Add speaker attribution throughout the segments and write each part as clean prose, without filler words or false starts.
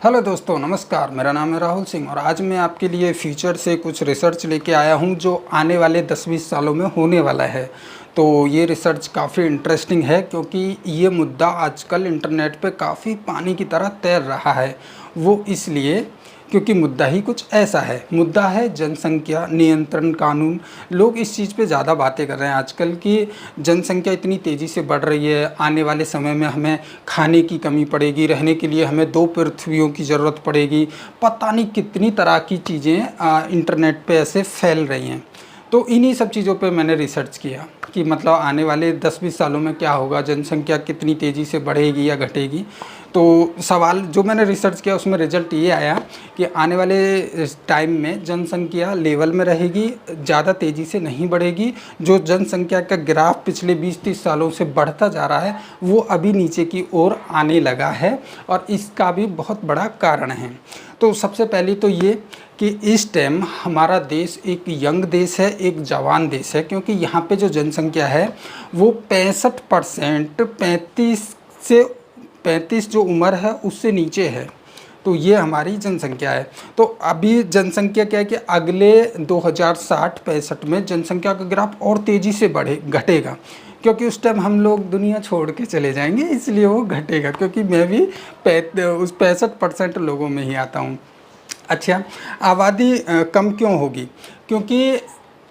Speaker 1: Hello दोस्तों, नमस्कार। मेरा नाम है राहुल सिंह और आज मैं आपके लिए फ्यूचर से कुछ रिसर्च लेके आया हूं जो आने वाले 10-20 सालों में होने वाला है। तो ये रिसर्च काफ़ी इंटरेस्टिंग है क्योंकि ये मुद्दा आजकल इंटरनेट पे काफ़ी पानी की तरह तैर रहा है। वो इसलिए क्योंकि मुद्दा ही कुछ ऐसा है। मुद्दा है जनसंख्या नियंत्रण कानून। लोग इस चीज़ पे ज़्यादा बातें कर रहे हैं आजकल कि जनसंख्या इतनी तेज़ी से बढ़ रही है, आने वाले समय में हमें खाने की कमी पड़ेगी, रहने के लिए हमें 2 पृथ्वियों की ज़रूरत पड़ेगी। पता नहीं कितनी तरह की चीज़ें इंटरनेट पे ऐसे फैल रही हैं। तो इन्हीं सब चीज़ों पे मैंने रिसर्च किया कि मतलब आने वाले 10-20 सालों में क्या होगा, जनसंख्या कितनी तेज़ी से बढ़ेगी या घटेगी। तो सवाल जो मैंने रिसर्च किया उसमें रिज़ल्ट ये आया कि आने वाले टाइम में जनसंख्या लेवल में रहेगी, ज़्यादा तेज़ी से नहीं बढ़ेगी। जो जनसंख्या का ग्राफ पिछले 20-30 सालों से बढ़ता जा रहा है वो अभी नीचे की ओर आने लगा है और इसका भी बहुत बड़ा कारण है। तो सबसे पहले तो ये कि इस टाइम हमारा देश एक यंग देश है, एक जवान देश है, क्योंकि यहाँ पे जो जनसंख्या है वो 65% 35 जो उम्र है उससे नीचे है। तो ये हमारी जनसंख्या है। तो अभी जनसंख्या क्या है कि अगले 2060-65 में जनसंख्या का ग्राफ और तेज़ी से घटेगा, क्योंकि उस टाइम हम लोग दुनिया छोड़ के चले जाएंगे, इसलिए वो घटेगा। क्योंकि मैं भी उस 65% लोगों में ही आता हूँ। अच्छा, आबादी कम क्यों होगी? क्योंकि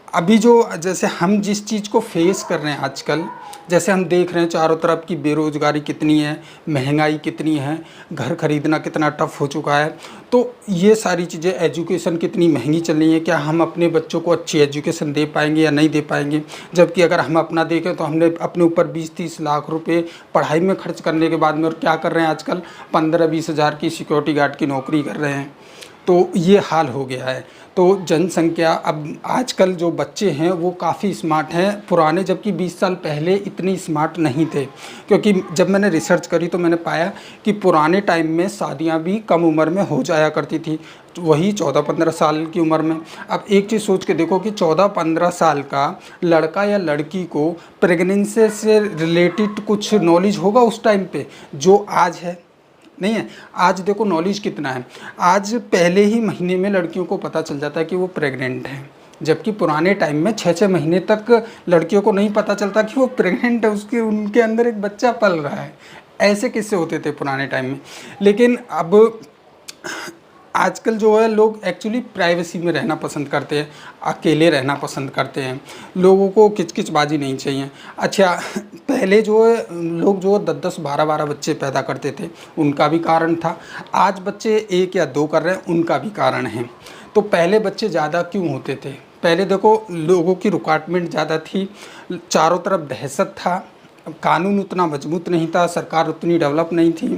Speaker 1: अभी जो जैसे हम जिस चीज़ को फेस कर रहे हैं आजकल, जैसे हम देख रहे हैं चारों तरफ की बेरोज़गारी कितनी है, महंगाई कितनी है, घर खरीदना कितना टफ़ हो चुका है। तो ये सारी चीज़ें, एजुकेशन कितनी महंगी चल रही है, क्या हम अपने बच्चों को अच्छी एजुकेशन दे पाएंगे या नहीं दे पाएंगे। जबकि अगर हम अपना देखें तो हमने अपने ऊपर 20-30 लाख रुपए पढ़ाई में खर्च करने के बाद में और क्या कर रहे हैं आजकल, 15-20 हज़ार की सिक्योरिटी गार्ड की नौकरी कर रहे हैं। तो ये हाल हो गया है। तो जनसंख्या, अब आजकल जो बच्चे हैं वो काफ़ी स्मार्ट हैं, पुराने जबकि 20 साल पहले इतने स्मार्ट नहीं थे। क्योंकि जब मैंने रिसर्च करी तो मैंने पाया कि पुराने टाइम में शादियां भी कम उम्र में हो जाया करती थी, वही 14-15 साल की उम्र में। अब एक चीज़ सोच के देखो कि 14-15 साल का लड़का या लड़की को प्रेगनेंसी से रिलेटेड कुछ नॉलेज होगा उस टाइम पे जो आज है? नहीं है। आज देखो नॉलेज कितना है, आज पहले ही महीने में लड़कियों को पता चल जाता है कि वो प्रेग्नेंट है। जबकि पुराने टाइम में 6-6 महीने तक लड़कियों को नहीं पता चलता कि वो प्रेग्नेंट है, उसके उनके अंदर एक बच्चा पल रहा है। ऐसे किस्से होते थे पुराने टाइम में। लेकिन अब आजकल जो है लोग एक्चुअली प्राइवेसी में रहना पसंद करते हैं, अकेले रहना पसंद करते हैं, लोगों को किचकिचबाजी नहीं चाहिए। अच्छा, पहले जो है लोग जो 10-10 12-12 बच्चे पैदा करते थे, उनका भी कारण था। आज बच्चे 1 या 2 कर रहे हैं, उनका भी कारण है। तो पहले बच्चे ज़्यादा क्यों होते थे? पहले देखो लोगों की रिक्वायरमेंट ज़्यादा थी, चारों तरफ दहशत था, कानून उतना मजबूत नहीं था, सरकार उतनी डेवलप नहीं थी,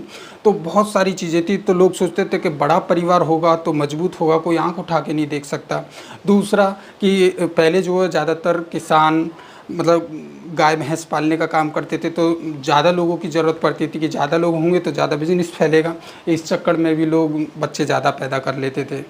Speaker 1: तो बहुत सारी चीज़ें थी। तो लोग सोचते थे कि बड़ा परिवार होगा तो मजबूत होगा, कोई आंख उठा के नहीं देख सकता। दूसरा कि पहले जो है ज़्यादातर किसान मतलब गाय भैंस पालने का काम करते थे, तो ज़्यादा लोगों की ज़रूरत पड़ती थी कि ज़्यादा लोग होंगे तो ज़्यादा बिजनेस फैलेगा। इस चक्कर में भी लोग बच्चे ज़्यादा पैदा कर लेते थे।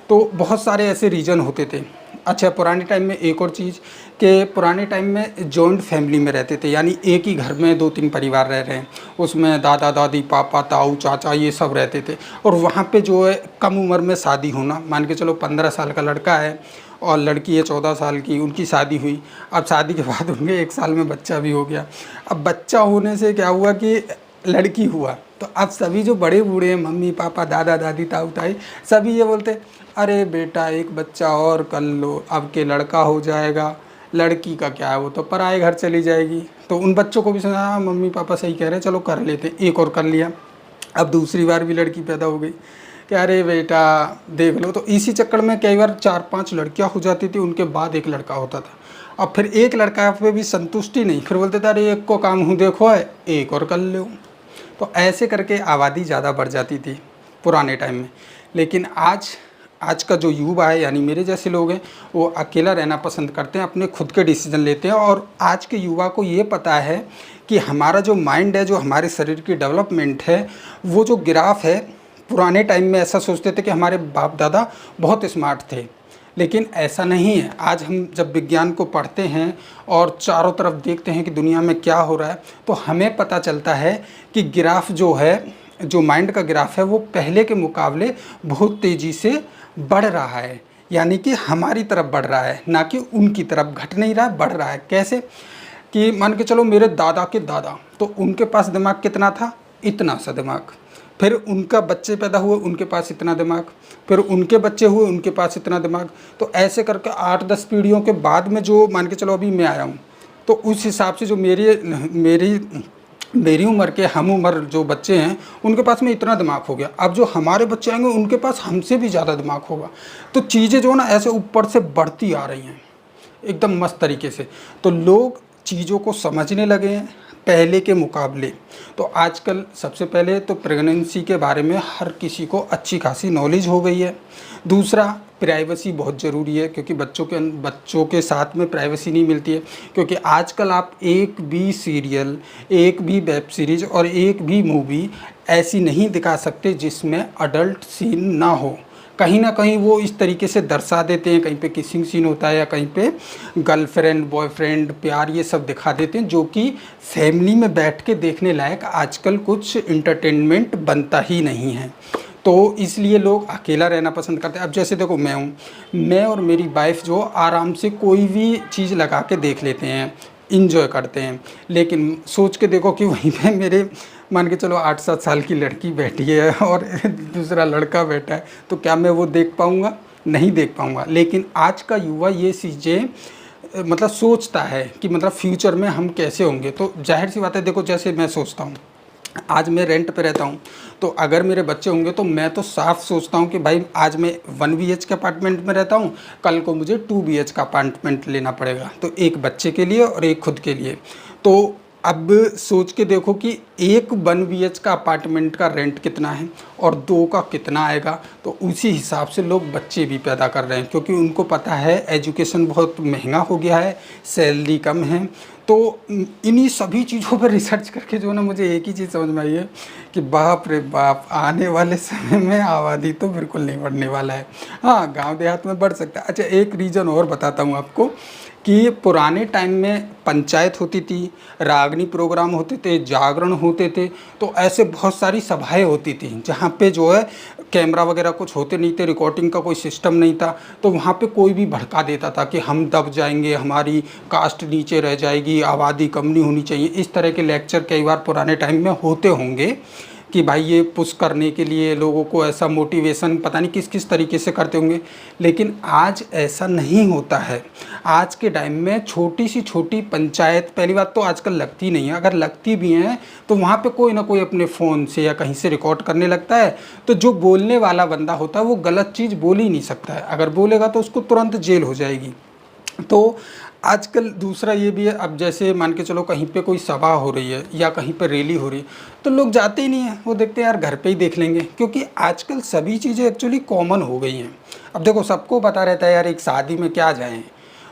Speaker 1: तो बहुत सारे ऐसे रीज़न होते थे। अच्छा, पुराने टाइम में एक और चीज़ कि पुराने टाइम में जॉइंट फैमिली में रहते थे, यानी एक ही घर में 2-3 परिवार रह रहे हैं, उसमें दादा दादी पापा ताऊ चाचा ये सब रहते थे। और वहाँ पे जो है कम उम्र में शादी होना, मान के चलो 15 साल का लड़का है और लड़की है 14 साल की, उनकी शादी हुई। अब शादी के बाद उनके 1 साल में बच्चा भी हो गया। अब बच्चा होने से क्या हुआ कि लड़की हुआ, तो अब सभी जो बड़े बूढ़े हैं, मम्मी पापा दादा दादी ताऊ ताई, सभी ये बोलते अरे बेटा एक बच्चा और कर लो, अब के लड़का हो जाएगा, लड़की का क्या है, वो तो पराए घर चली जाएगी। तो उन बच्चों को भी समझा हाँ मम्मी पापा सही कह रहे हैं, चलो कर लेते। एक और कर लिया। अब दूसरी बार भी लड़की पैदा हो गई कि अरे बेटा देख लो। तो इसी चक्कर में कई बार 4-5 लड़कियां हो जाती थी, उनके बाद एक लड़का होता था। अब फिर एक लड़का पे भी संतुष्टि नहीं, फिर बोलते थे अरे एक को काम हूँ देखो है, एक और कर लो। तो ऐसे करके आबादी ज़्यादा बढ़ जाती थी पुराने टाइम में। लेकिन आज का जो युवा है, यानी मेरे जैसे लोग हैं, वो अकेला रहना पसंद करते हैं, अपने खुद के डिसीजन लेते हैं। और आज के युवा को ये पता है कि हमारा जो माइंड है, जो हमारे शरीर की डेवलपमेंट है, वो जो ग्राफ है, पुराने टाइम में ऐसा सोचते थे कि हमारे बाप दादा बहुत स्मार्ट थे, लेकिन ऐसा नहीं है। आज हम जब विज्ञान को पढ़ते हैं और चारों तरफ देखते हैं कि दुनिया में क्या हो रहा है, तो हमें पता चलता है कि ग्राफ जो है जो माइंड का ग्राफ है वो पहले के मुकाबले बहुत तेज़ी से बढ़ रहा है, यानी कि हमारी तरफ बढ़ रहा है, ना कि उनकी तरफ। घट नहीं रहा है, बढ़ रहा है। कैसे कि मान के चलो मेरे दादा के दादा, तो उनके पास दिमाग कितना था, इतना सा दिमाग। फिर उनका बच्चे पैदा हुए, उनके पास इतना दिमाग। फिर उनके बच्चे हुए, उनके पास इतना दिमाग। तो ऐसे करके 8-10 पीढ़ियों के बाद में जो मान के चलो अभी मैं आया हूँ, तो उस हिसाब से जो मेरी उम्र के हम उम्र जो बच्चे हैं उनके पास में इतना दिमाग हो गया। अब जो हमारे बच्चे आएंगे उनके पास हमसे भी ज़्यादा दिमाग होगा। तो चीज़ें जो ना ऐसे ऊपर से बढ़ती आ रही हैं एकदम मस्त तरीके से। तो लोग चीज़ों को समझने लगे हैं पहले के मुकाबले। तो आजकल सबसे पहले तो प्रेगनेंसी के बारे में हर किसी को अच्छी खासी नॉलेज हो गई है। दूसरा, प्राइवेसी बहुत ज़रूरी है, क्योंकि बच्चों के साथ में प्राइवेसी नहीं मिलती है। क्योंकि आजकल आप एक भी सीरियल, एक भी वेब सीरीज़ और एक भी मूवी ऐसी नहीं दिखा सकते जिसमें अडल्ट सीन ना हो। कहीं ना कहीं वो इस तरीके से दर्शा देते हैं, कहीं पे किसिंग सीन होता है या कहीं पे गर्लफ्रेंड बॉयफ्रेंड प्यार ये सब दिखा देते हैं, जो कि फैमिली में बैठ के देखने लायक आजकल कुछ इंटरटेनमेंट बनता ही नहीं है। तो इसलिए लोग अकेला रहना पसंद करते हैं। अब जैसे देखो मैं और मेरी वाइफ जो आराम से कोई भी चीज़ लगा के देख लेते हैं, इंजॉय करते हैं। लेकिन सोच के देखो कि वहीं पे मेरे मान के चलो 8-7 साल की लड़की बैठी है और दूसरा लड़का बैठा है, तो क्या मैं वो देख पाऊँगा? नहीं देख पाऊँगा। लेकिन आज का युवा ये चीज़ें मतलब सोचता है कि मतलब फ्यूचर में हम कैसे होंगे। तो जाहिर सी बात है, देखो जैसे मैं सोचता हूँ, आज मैं रेंट पे रहता हूँ, तो अगर मेरे बच्चे होंगे तो मैं तो साफ सोचता हूँ कि भाई आज मैं 1 BH के अपार्टमेंट में रहता हूँ, कल को मुझे 2 BH का अपार्टमेंट लेना पड़ेगा। तो एक बच्चे के लिए और एक खुद के लिए। तो अब सोच के देखो कि एक 1 BH का अपार्टमेंट का रेंट कितना है और 2 का कितना आएगा। तो उसी हिसाब से लोग बच्चे भी पैदा कर रहे हैं, क्योंकि उनको पता है एजुकेशन बहुत महंगा हो गया है, सैलरी कम है। तो इन्हीं सभी चीज़ों पर रिसर्च करके जो ना मुझे एक ही चीज़ समझ में आई है कि बाप रे बाप, आने वाले समय में आबादी तो बिल्कुल नहीं बढ़ने वाला है। हाँ, गांव देहात में बढ़ सकता है। अच्छा, एक रीज़न और बताता हूँ आपको कि पुराने टाइम में पंचायत होती थी, रागनी प्रोग्राम होते थे, जागरण होते थे। तो ऐसे बहुत सारी सभाएं होती थी जहाँ पे जो है कैमरा वगैरह कुछ होते नहीं थे, रिकॉर्डिंग का कोई सिस्टम नहीं था। तो वहाँ पे कोई भी भड़का देता था कि हम दब जाएंगे, हमारी कास्ट नीचे रह जाएगी, आबादी कम नहीं होनी चाहिए। इस तरह के लेक्चर कई बार पुराने टाइम में होते होंगे कि भाई ये पुश करने के लिए लोगों को ऐसा मोटिवेशन पता नहीं किस किस तरीके से करते होंगे। लेकिन आज ऐसा नहीं होता है। आज के टाइम में छोटी सी छोटी पंचायत, पहली बात तो आजकल लगती नहीं है, अगर लगती भी हैं तो वहाँ पे कोई ना कोई अपने फ़ोन से या कहीं से रिकॉर्ड करने लगता है। तो जो बोलने वाला बंदा होता है वो गलत चीज़ बोल ही नहीं सकता है, अगर बोलेगा तो उसको तुरंत जेल हो जाएगी। तो आजकल दूसरा ये भी है, अब जैसे मान के चलो कहीं पे कोई सभा हो रही है या कहीं पे रैली हो रही है, तो लोग जाते ही नहीं हैं, वो देखते हैं यार घर पे ही देख लेंगे। क्योंकि आजकल सभी चीज़ें एक्चुअली कॉमन हो गई हैं। अब देखो सबको पता रहता है यार एक शादी में क्या जाएं,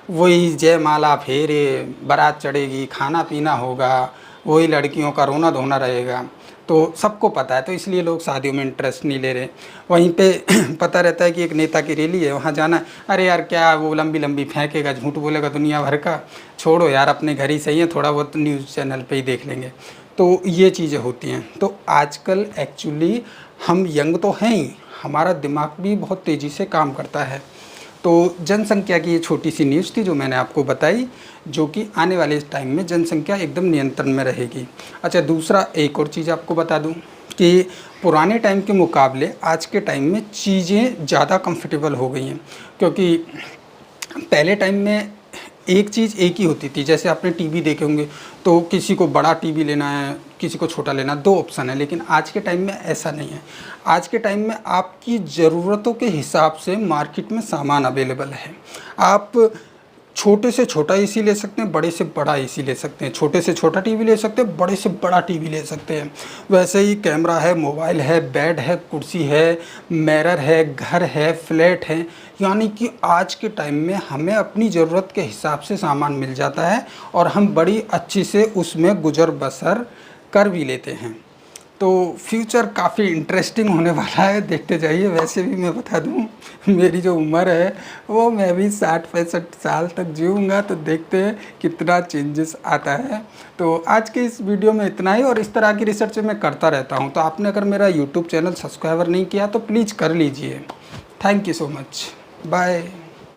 Speaker 1: वही जयमाला फेरे, बारात चढ़ेगी, खाना पीना होगा, वही लड़कियों का रोना धोना रहेगा। तो सबको पता है, तो इसलिए लोग शादियों में इंटरेस्ट नहीं ले रहे। वहीं पे पता रहता है कि एक नेता की रैली है, वहाँ जाना है, अरे यार क्या वो लंबी लंबी फेंकेगा, झूठ बोलेगा दुनिया भर का, छोड़ो यार अपने घर ही सही है, थोड़ा बहुत न्यूज़ चैनल पे ही देख लेंगे। तो ये चीज़ें होती हैं। तो आजकल एक्चुअली हम यंग तो हैं ही, हमारा दिमाग भी बहुत तेज़ी से काम करता है। तो जनसंख्या की ये छोटी सी न्यूज़ थी जो मैंने आपको बताई, जो कि आने वाले इस टाइम में जनसंख्या एकदम नियंत्रण में रहेगी। अच्छा, दूसरा एक और चीज़ आपको बता दूं कि पुराने टाइम के मुकाबले आज के टाइम में चीज़ें ज़्यादा कंफर्टेबल हो गई हैं। क्योंकि पहले टाइम में एक चीज़ एक ही होती थी, जैसे आपने टीवी देखे होंगे तो किसी को बड़ा टीवी लेना है, किसी को छोटा लेना, 2 ऑप्शन है। लेकिन आज के टाइम में ऐसा नहीं है। आज के टाइम में आपकी ज़रूरतों के हिसाब से मार्केट में सामान अवेलेबल है। आप छोटे से छोटा एसी ले सकते हैं, बड़े से बड़ा एसी ले सकते हैं, छोटे से छोटा टीवी ले सकते हैं, बड़े से बड़ा टीवी ले सकते हैं। वैसे ही कैमरा है, मोबाइल है, बेड है, कुर्सी है, मिरर है, घर है, फ्लैट है। यानी कि आज के टाइम में हमें अपनी ज़रूरत के हिसाब से सामान मिल जाता है और हम बड़ी अच्छी से उसमें गुजर बसर कर भी लेते हैं। तो फ्यूचर काफ़ी इंटरेस्टिंग होने वाला है, देखते जाइए। वैसे भी मैं बता दूं, मेरी जो उम्र है वो मैं भी 60-65 साल तक जीऊँगा, तो देखते हैं कितना चेंजेस आता है। तो आज के इस वीडियो में इतना ही, और इस तरह की रिसर्च मैं करता रहता हूँ। तो आपने अगर मेरा यूट्यूब चैनल सब्सक्राइबर नहीं किया तो प्लीज़ कर लीजिए। Thank you so much, bye.